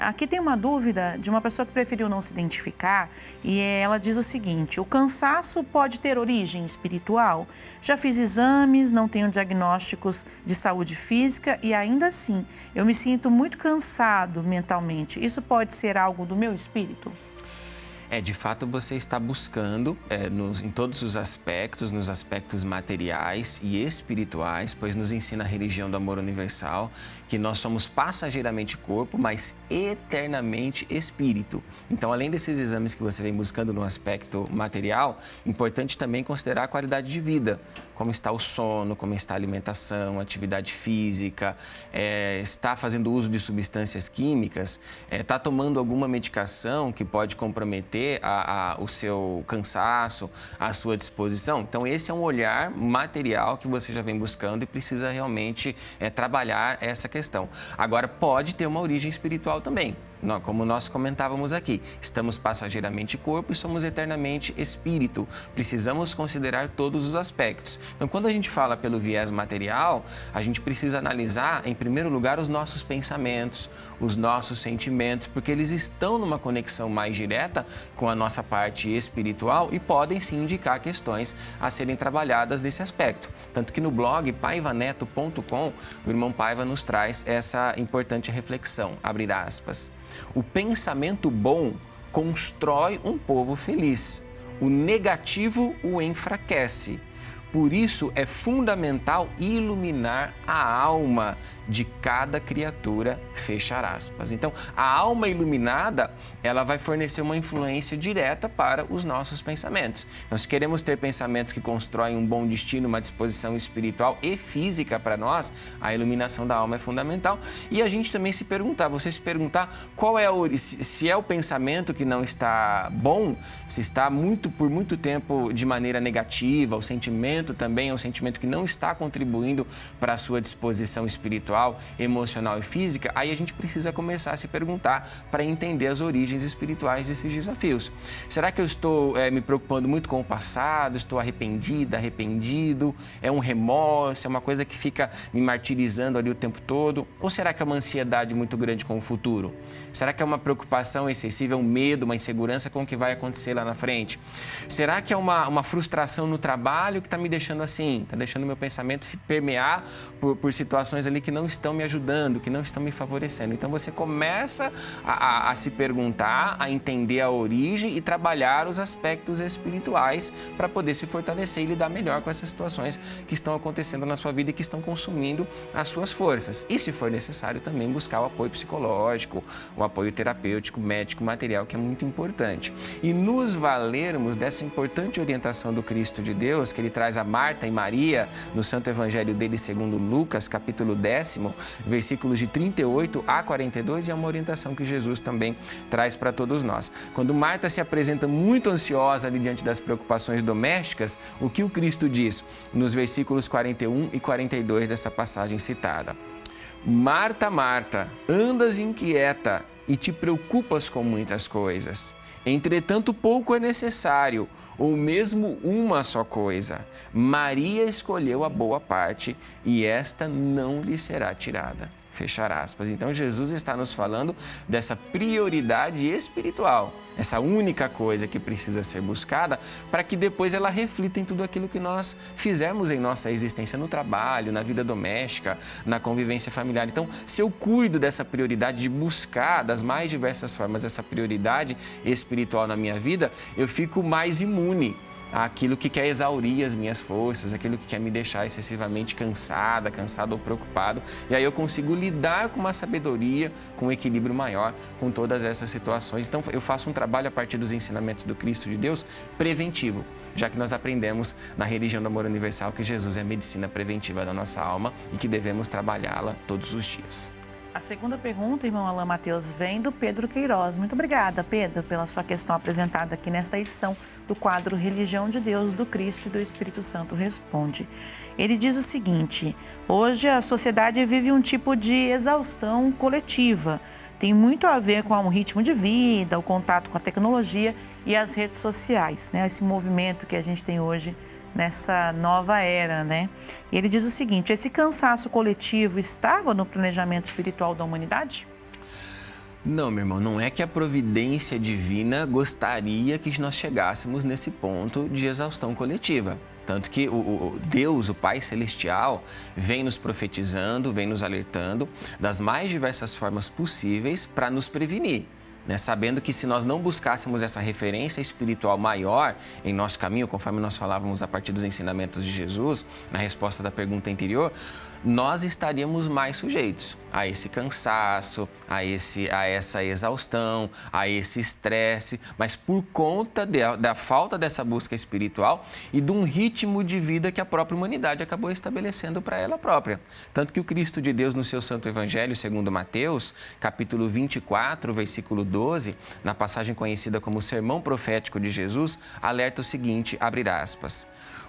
Aqui tem uma dúvida de uma pessoa que preferiu não se identificar e ela diz o seguinte: o cansaço pode ter origem espiritual? Já fiz exames, não tenho diagnósticos de saúde física e ainda assim eu me sinto muito cansado mentalmente. Isso pode ser algo do meu espírito? De fato, você está buscando em todos os aspectos, nos aspectos materiais e espirituais, pois nos ensina a religião do amor universal, que nós somos passageiramente corpo, mas eternamente espírito. Então, além desses exames que você vem buscando no aspecto material, importante também considerar a qualidade de vida, como está o sono, como está a alimentação, atividade física, está fazendo uso de substâncias químicas, está tomando alguma medicação que pode comprometer o seu cansaço, a sua disposição. Então, esse é um olhar material que você já vem buscando e precisa realmente trabalhar essa questão. Agora, pode ter uma origem espiritual também. Como nós comentávamos aqui, estamos passageiramente corpo e somos eternamente espírito. Precisamos considerar todos os aspectos. Então, quando a gente fala pelo viés material, a gente precisa analisar, em primeiro lugar, os nossos pensamentos, os nossos sentimentos, porque eles estão numa conexão mais direta com a nossa parte espiritual e podem sim indicar questões a serem trabalhadas nesse aspecto. Tanto que no blog paivaneto.com, o irmão Paiva nos traz essa importante reflexão, abre aspas. O pensamento bom constrói um povo feliz. O negativo o enfraquece. Por isso, é fundamental iluminar a alma de cada criatura, fechar aspas. Então, a alma iluminada, ela vai fornecer uma influência direta para os nossos pensamentos. Então, se queremos ter pensamentos que constroem um bom destino, uma disposição espiritual e física para nós, a iluminação da alma é fundamental. E a gente também se perguntar, você se perguntar qual é se é o pensamento que não está bom, se está por muito tempo de maneira negativa, o sentimento também é um sentimento que não está contribuindo para a sua disposição espiritual, emocional e física, aí a gente precisa começar a se perguntar para entender as origens espirituais desses desafios. Será que eu estou me preocupando muito com o passado? Estou arrependido? É um remorso? É uma coisa que fica me martirizando ali o tempo todo? Ou será que é uma ansiedade muito grande com o futuro? Será que é uma preocupação excessiva, um medo, uma insegurança com o que vai acontecer lá na frente? Será que é uma frustração no trabalho que está me deixando assim, está deixando meu pensamento permear por situações ali que não estão me ajudando, que não estão me favorecendo? Então, você começa a se perguntar, a entender a origem e trabalhar os aspectos espirituais para poder se fortalecer e lidar melhor com essas situações que estão acontecendo na sua vida e que estão consumindo as suas forças. E, se for necessário, também buscar o apoio psicológico, o apoio terapêutico, médico, material, que é muito importante. E nos valermos dessa importante orientação do Cristo de Deus, que ele traz a Marta e Maria no Santo Evangelho dele segundo Lucas, capítulo 10, versículos de 38 a 42, e é uma orientação que Jesus também traz para todos nós. Quando Marta se apresenta muito ansiosa ali diante das preocupações domésticas, o que o Cristo diz nos versículos 41 e 42 dessa passagem citada? Marta, Marta, andas inquieta e te preocupas com muitas coisas. Entretanto, pouco é necessário, ou mesmo uma só coisa. Maria escolheu a boa parte e esta não lhe será tirada. Fechar aspas. Então, Jesus está nos falando dessa prioridade espiritual, essa única coisa que precisa ser buscada para que depois ela reflita em tudo aquilo que nós fizemos em nossa existência, no trabalho, na vida doméstica, na convivência familiar. Então, se eu cuido dessa prioridade de buscar das mais diversas formas essa prioridade espiritual na minha vida, eu fico mais imune àquilo que quer exaurir as minhas forças, aquilo que quer me deixar excessivamente cansado ou preocupado. E aí eu consigo lidar com uma sabedoria, com um equilíbrio maior com todas essas situações. Então, eu faço um trabalho a partir dos ensinamentos do Cristo de Deus preventivo, já que nós aprendemos na religião do amor universal que Jesus é a medicina preventiva da nossa alma e que devemos trabalhá-la todos os dias. A segunda pergunta, irmão Alain Mateus, vem do Pedro Queiroz. Muito obrigada, Pedro, pela sua questão apresentada aqui nesta edição do quadro Religião de Deus, do Cristo e do Espírito Santo Responde. Ele diz o seguinte: hoje a sociedade vive um tipo de exaustão coletiva. Tem muito a ver com o ritmo de vida, o contato com a tecnologia e as redes sociais, né? Esse movimento que a gente tem hoje nessa nova era, né? E ele diz o seguinte: esse cansaço coletivo estava no planejamento espiritual da humanidade? Não, meu irmão, não é que a providência divina gostaria que nós chegássemos nesse ponto de exaustão coletiva. Tanto que o Deus, o Pai Celestial, vem nos profetizando, vem nos alertando das mais diversas formas possíveis para nos prevenir. Né? Sabendo que se nós não buscássemos essa referência espiritual maior em nosso caminho, conforme nós falávamos a partir dos ensinamentos de Jesus, na resposta da pergunta anterior, nós estaríamos mais sujeitos a esse cansaço, a essa exaustão, a esse estresse, mas por conta da falta dessa busca espiritual e de um ritmo de vida que a própria humanidade acabou estabelecendo para ela própria. Tanto que o Cristo de Deus, no seu Santo Evangelho, segundo Mateus, capítulo 24, versículo 12, na passagem conhecida como o Sermão Profético de Jesus, alerta o seguinte, abre aspas,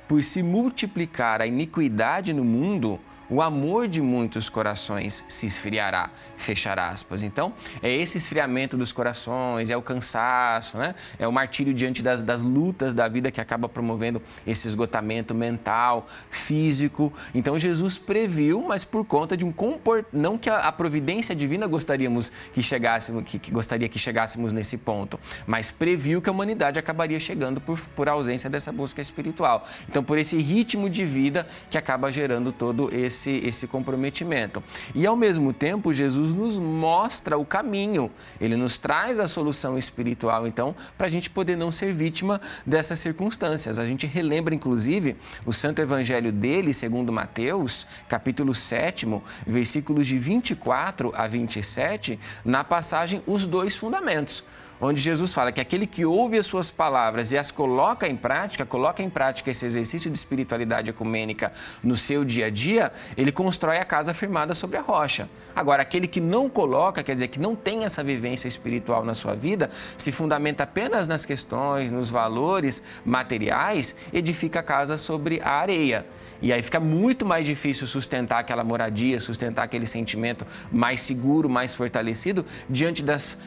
por se multiplicar a iniquidade no mundo, o amor de muitos corações se esfriará, fechar aspas. Então, é esse esfriamento dos corações, é o cansaço, né? É o martírio diante das lutas da vida que acaba promovendo esse esgotamento mental, físico. Então, Jesus previu, mas por conta de um comportamento, não que a providência divina gostaria que chegássemos nesse ponto, mas previu que a humanidade acabaria chegando por ausência dessa busca espiritual. Então, por esse ritmo de vida que acaba gerando todo esse comprometimento. E, ao mesmo tempo, Jesus nos mostra o caminho. Ele nos traz a solução espiritual, então, para a gente poder não ser vítima dessas circunstâncias. A gente relembra, inclusive, o Santo Evangelho dele, segundo Mateus, capítulo 7, versículos de 24 a 27, na passagem Os Dois Fundamentos, onde Jesus fala que aquele que ouve as suas palavras e as coloca em prática esse exercício de espiritualidade ecumênica no seu dia a dia, ele constrói a casa firmada sobre a rocha. Agora, aquele que não coloca, quer dizer, que não tem essa vivência espiritual na sua vida, se fundamenta apenas nas questões, nos valores materiais, edifica a casa sobre a areia. E aí fica muito mais difícil sustentar aquela moradia, sustentar aquele sentimento mais seguro, mais fortalecido diante das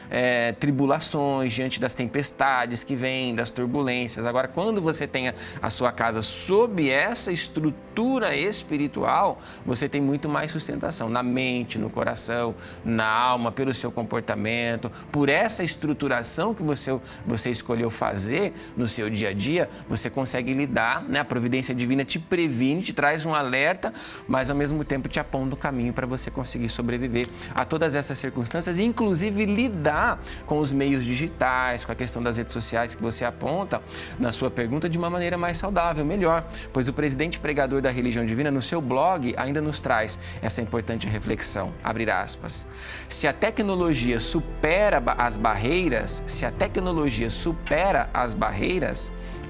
tribulações, diante das tempestades que vêm, das turbulências. Agora, quando você tem a sua casa sob essa estrutura espiritual, você tem muito mais sustentação na mente, no coração, na alma, pelo seu comportamento, por essa estruturação que você escolheu fazer no seu dia a dia, você consegue lidar, né? A providência divina te previne, te traz um alerta, mas ao mesmo tempo te aponta o caminho para você conseguir sobreviver a todas essas circunstâncias, inclusive lidar com os meios digitais, com a questão das redes sociais que você aponta na sua pergunta de uma maneira mais saudável, melhor, pois o presidente pregador da religião divina no seu blog ainda nos traz essa importante reflexão, abre aspas, se a tecnologia supera as barreiras,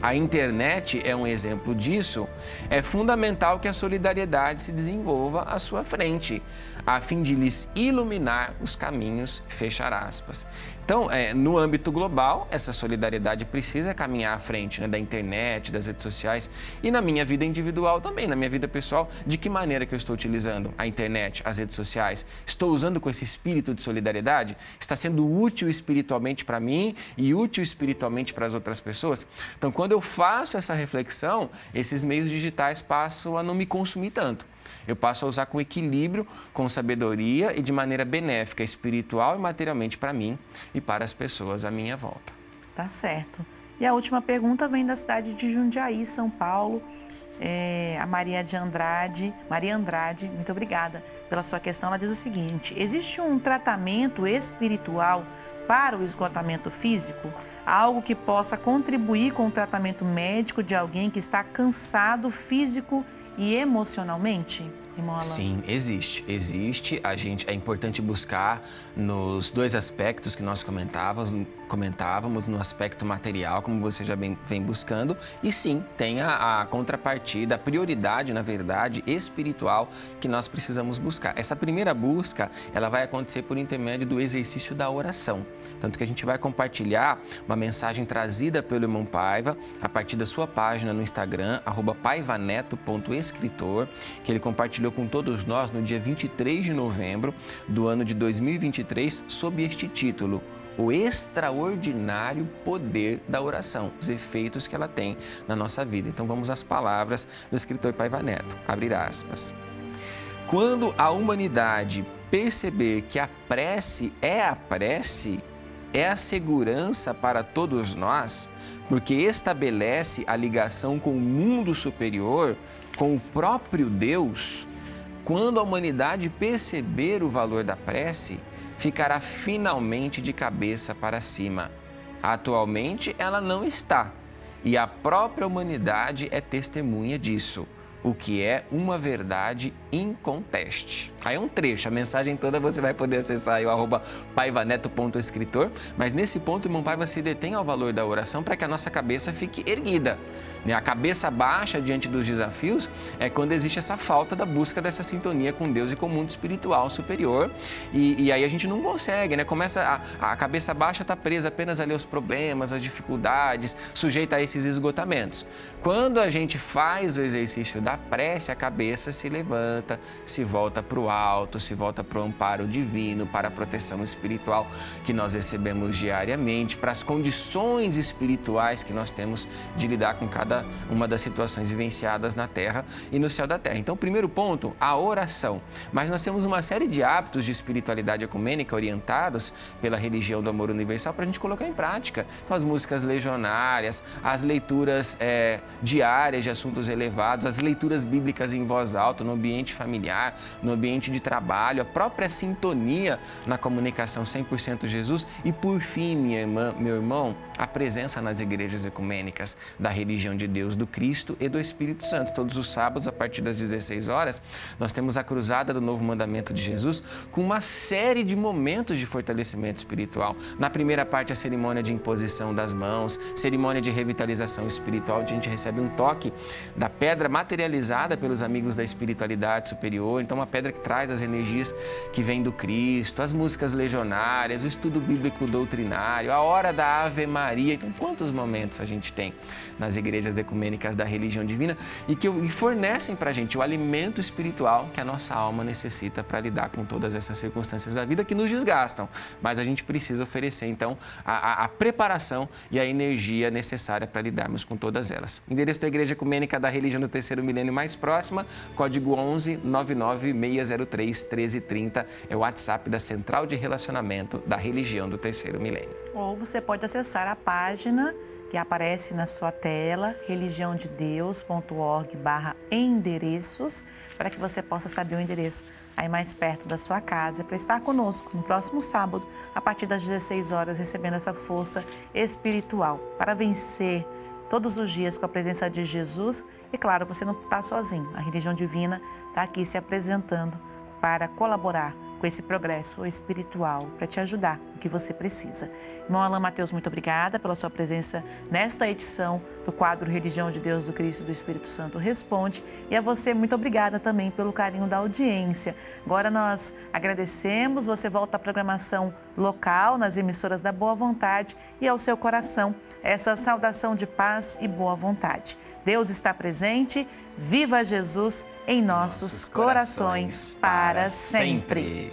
a internet é um exemplo disso, é fundamental que a solidariedade se desenvolva à sua frente, a fim de lhes iluminar os caminhos, fechar aspas. Então, no âmbito global, essa solidariedade precisa caminhar à frente, né, da internet, das redes sociais e na minha vida individual também, na minha vida pessoal, de que maneira que eu estou utilizando a internet, as redes sociais? Estou usando com esse espírito de solidariedade? Está sendo útil espiritualmente para mim e útil espiritualmente para as outras pessoas? Então, quando eu faço essa reflexão, esses meios digitais passam a não me consumir tanto. Eu passo a usar com equilíbrio, com sabedoria e de maneira benéfica, espiritual e materialmente para mim e para as pessoas à minha volta. Tá certo. E a última pergunta vem da cidade de Jundiaí, São Paulo. A Maria Andrade, muito obrigada pela sua questão. Ela diz o seguinte: existe um tratamento espiritual para o esgotamento físico? Algo que possa contribuir com o tratamento médico de alguém que está cansado físico e emocionalmente, irmão Alain? Sim, existe. É importante buscar nos dois aspectos que nós comentávamos, no aspecto material, como você já vem buscando, e sim, tem a contrapartida, a prioridade, na verdade, espiritual que nós precisamos buscar. Essa primeira busca, ela vai acontecer por intermédio do exercício da oração. Tanto que a gente vai compartilhar uma mensagem trazida pelo irmão Paiva a partir da sua página no Instagram, @paivaneto.escritor, que ele compartilhou com todos nós no dia 23 de novembro do ano de 2023, sob este título: O extraordinário poder da oração, os efeitos que ela tem na nossa vida. Então vamos às palavras do escritor Paiva Neto, abre aspas. Quando a humanidade perceber que a prece é a segurança para todos nós, porque estabelece a ligação com o mundo superior, com o próprio Deus. Quando a humanidade perceber o valor da prece, ficará finalmente de cabeça para cima. Atualmente, ela não está, e a própria humanidade é testemunha disso, o que é uma verdade inconteste. Aí é um trecho, a mensagem toda você vai poder acessar aí o @paivaneto.escritor, mas nesse ponto, irmão Paiva se detém ao valor da oração para que a nossa cabeça fique erguida. A cabeça baixa diante dos desafios é quando existe essa falta da busca dessa sintonia com Deus e com o mundo espiritual superior, e aí a gente não consegue, né? Começa a cabeça baixa está presa apenas ali aos problemas, às dificuldades, sujeita a esses esgotamentos. Quando a gente faz o exercício da prece, a cabeça se levanta, se volta para o alto, se volta para o amparo divino, para a proteção espiritual que nós recebemos diariamente, para as condições espirituais que nós temos de lidar com cada uma das situações vivenciadas na Terra e no céu da Terra. Então, primeiro ponto, a oração. Mas nós temos uma série de hábitos de espiritualidade ecumênica orientados pela religião do amor universal para a gente colocar em prática. Então, as músicas legionárias, as leituras diárias de assuntos elevados, as leituras bíblicas em voz alta, no ambiente familiar, no ambiente de trabalho, a própria sintonia na comunicação 100% Jesus e, por fim, minha irmã, meu irmão, a presença nas igrejas ecumênicas da religião de Deus, do Cristo e do Espírito Santo. Todos os sábados, a partir das 16 horas, nós temos a cruzada do novo mandamento de Jesus com uma série de momentos de fortalecimento espiritual. Na primeira parte, a cerimônia de imposição das mãos, cerimônia de revitalização espiritual, onde a gente recebe um toque da pedra materializada pelos amigos da espiritualidade superior. Então, uma pedra que traz as energias que vêm do Cristo, as músicas legionárias, o estudo bíblico doutrinário, a hora da Ave Maria. Então, quantos momentos a gente tem nas igrejas ecumênicas da religião divina e que fornecem para a gente o alimento espiritual que a nossa alma necessita para lidar com todas essas circunstâncias da vida que nos desgastam. Mas a gente precisa oferecer, então, a preparação e a energia necessária para lidarmos com todas elas. Endereço da Igreja Ecumênica da Religião do Terceiro Milênio mais próxima, código 11 99 603 1330, é o WhatsApp da Central de Relacionamento da Religião do Terceiro Milênio. Ou você pode acessar a página que aparece na sua tela, religiãodedeus.org/endereços, para que você possa saber o endereço aí mais perto da sua casa, para estar conosco no próximo sábado, a partir das 16 horas, recebendo essa força espiritual para vencer todos os dias com a presença de Jesus. E claro, você não está sozinho, a religião divina está aqui se apresentando para colaborar com esse progresso espiritual, para te ajudar no que você precisa. Irmão Alain Matheus, muito obrigada pela sua presença nesta edição do quadro Religião de Deus, do Cristo e do Espírito Santo Responde. E a você, muito obrigada também pelo carinho da audiência. Agora nós agradecemos, você volta à programação local, nas emissoras da Boa Vontade, e ao seu coração essa saudação de paz e boa vontade. Deus está presente, viva Jesus em nossos corações para sempre.